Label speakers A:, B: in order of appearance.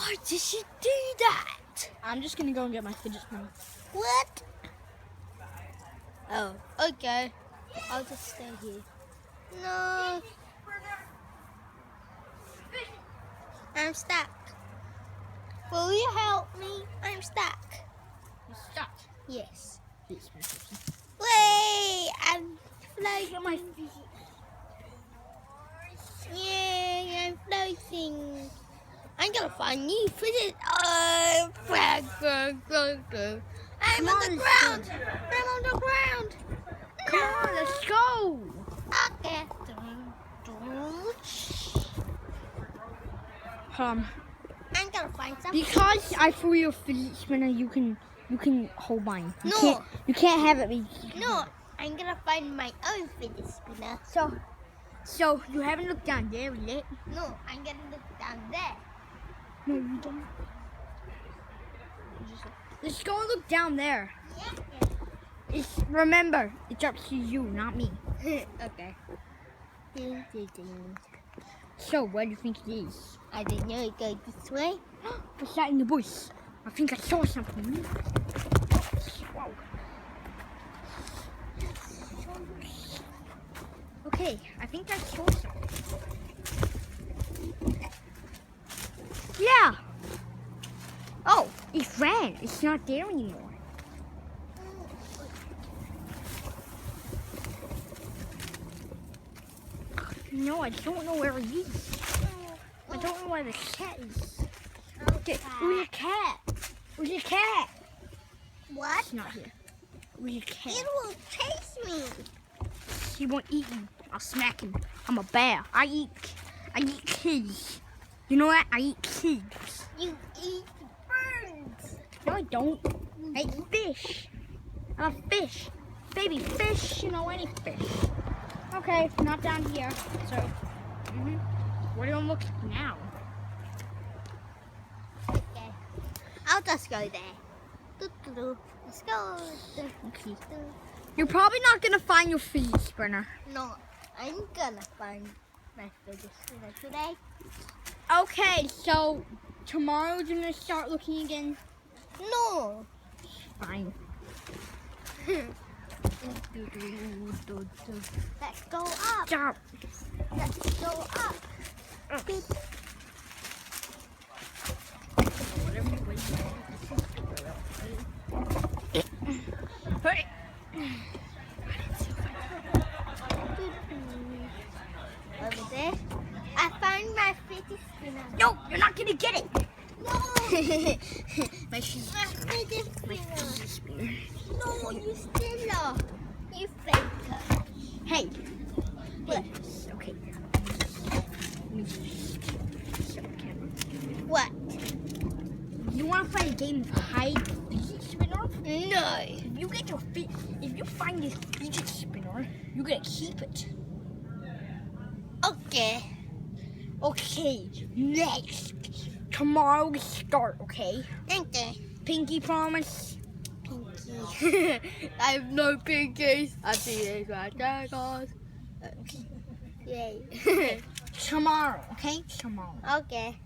A: Why did she do that?
B: I'm just gonna go and get my fidget spinner.
A: What? Oh, okay. I'll just stay here. No. I'm stuck. Will you help me? I'm stuck.
B: You're stuck.
A: Yes.
B: Yes, my fidget.
A: Wait, I'm floating.
B: Get my fidget.
A: Yay, I'm floating. I'm gonna find you fidget. Oh, I'm
B: Come
A: on
B: on,
A: the
B: let's
A: ground.
B: go.
A: I'm on the ground.
B: Come on, let's go.
A: Okay. I'm gonna find something.
B: Because I threw your fidget spinner, you can hold mine.
A: No.
B: You can't have it.
A: No, I'm gonna find my own fidget spinner.
B: So you haven't looked down there yet?
A: No, I'm gonna look down there.
B: No, you don't. Let's go and look down there.
A: Yeah.
B: Remember, it's up to you, not me.
A: Okay.
B: So, where do you think it is?
A: I didn't know it goes this way.
B: What's that in the bush? I think I saw something. Wow. Okay, I think I saw something. Yeah. Oh, it ran. It's not there anymore. No, I don't know where it is. I don't know where the cat is. Okay, where's your cat? Where's your cat?
A: What?
B: It's not here. Where's your cat?
A: It will chase me.
B: He won't eat me. I'll smack him. I'm a bear. I eat kids. You know what? I eat kids.
A: You eat birds.
B: No, I don't. I eat fish. I'm a fish. Baby fish. You know, any fish. Okay, not down here. So, where do you look now?
A: Okay. I'll just go there. Let's go.
B: Okay. You're probably not gonna find your fidget spinner.
A: No, I'm gonna find my fidget spinner today.
B: Okay, so tomorrow you're gonna start looking again.
A: No.
B: Fine.
A: Let's go up.
B: Stop.
A: Let's go up.
B: Hey.
A: Over there. I found my fidget spinner.
B: No, you're not gonna get it.
A: No.
B: My shoes.
A: My fidget
B: Fidget
A: spinner.
B: spinner.
A: No, you stealer. You faker.
B: Hey.
A: What?
B: Okay.
A: What?
B: You want to play a game of hide fidget spinner?
A: No.
B: If you find this fidget spinner, you're gonna keep it.
A: Okay.
B: Okay. Next. Tomorrow we start. Okay.
A: Okay.
B: Pinky promise.
A: Pinky. I have no pinkies. I see it right there, guys. Yay.
B: Tomorrow. Okay. Tomorrow.
A: Okay.